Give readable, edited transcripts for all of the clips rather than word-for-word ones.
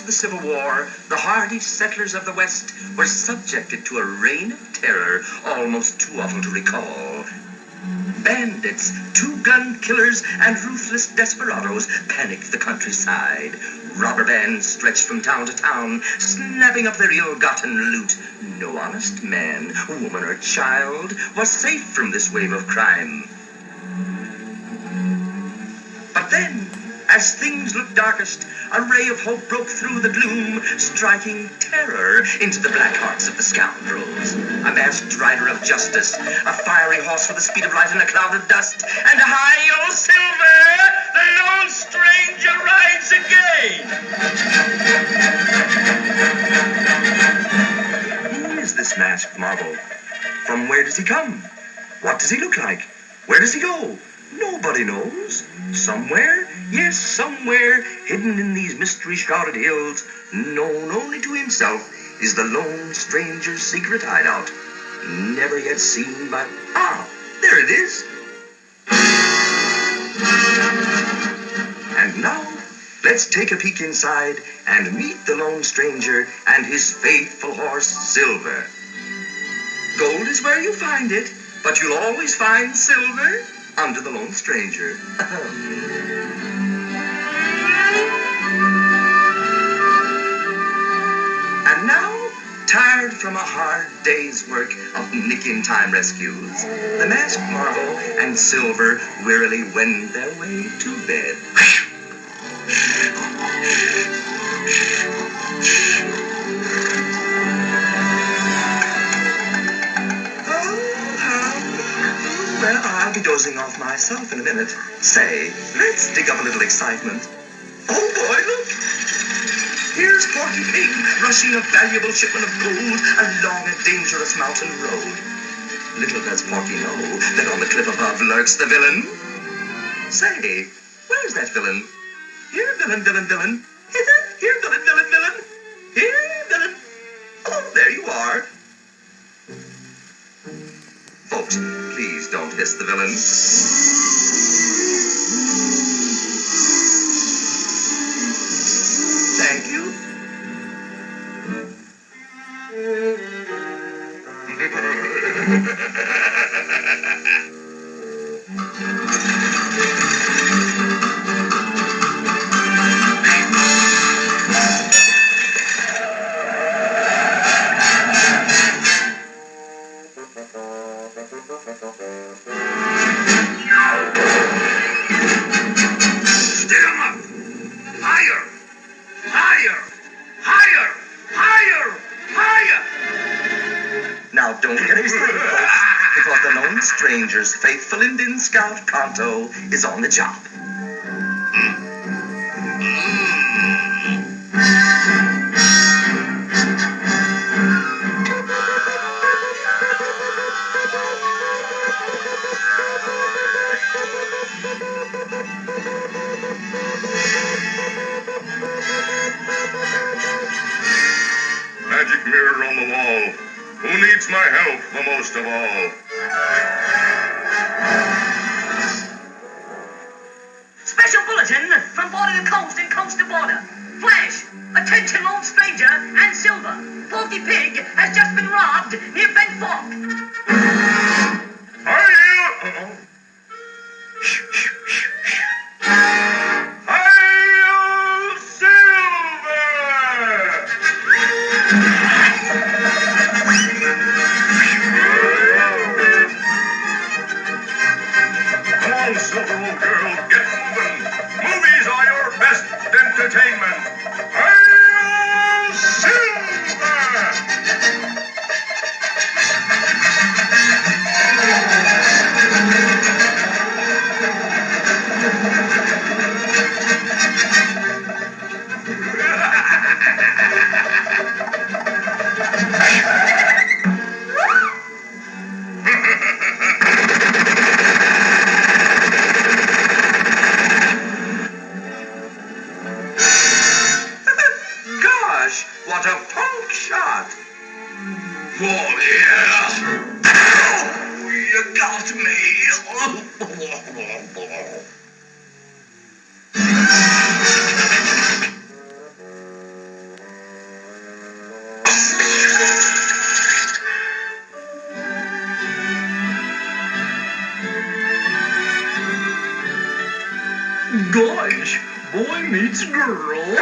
The Civil War, the hardy settlers of the West were subjected to a reign of terror almost too awful to recall. Bandits, two-gun killers, and ruthless desperados panicked the countryside. Robber bands stretched from town to town, snapping up their ill-gotten loot. No honest man, woman, or child was safe from this wave of crime. But then, as things looked darkest, a ray of hope broke through the gloom, striking terror into the black hearts of the scoundrels. A masked rider of justice, a fiery horse with the speed of light in a cloud of dust, and hi-yo Silver, the lone stranger rides again. Who is this masked marvel? From where does he come? What does he look like? Where does he go? Nobody knows. Somewhere, yes, somewhere, hidden in these mystery-shrouded hills, known only to himself, is the lone stranger's secret hideout. Never yet seen by... Ah, there it is. And now, let's take a peek inside and meet the lone stranger and his faithful horse, Silver. Gold is where you find it, but you'll always find silver under the lone stranger. And now, tired from a hard day's work of nick-in-time rescues, the masked marvel and Silver wearily wend their way to bed. Well, I'll be dozing off myself in a minute. Say, let's dig up a little excitement. Oh boy, look! Here's Porky Pig rushing a valuable shipment of gold along a dangerous mountain road. Little does Porky know that on the cliff above lurks the villain. Say, where's that villain? Here, villain, villain, villain. Here, villain, villain, villain. Here, villain. Oh, there you are. Folks, please don't hiss the villain. Thank you. Stranger's faithful Indian scout, Tonto, is on the job. Magic mirror on the wall. Who needs my help the most of all? Special bulletin from border to coast and coast to border. Flash! Attention, lone stranger and Silver. Porky Pig has just been robbed near Bent Fork. Hi-yo! Hi-yo, Silver! Come on, Silver, old girl, get moving. Movies are your best entertainment. Hi-yo, Silver! got me. Gosh, boy meets girl.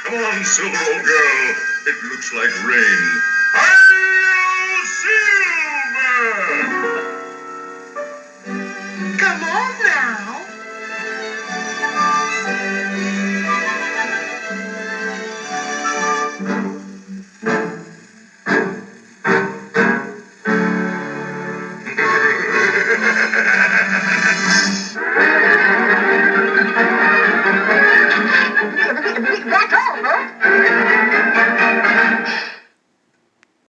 Come on, Silver, old girl. It looks like rain. Hi-yo, Silver! Come on now. That's all, folks.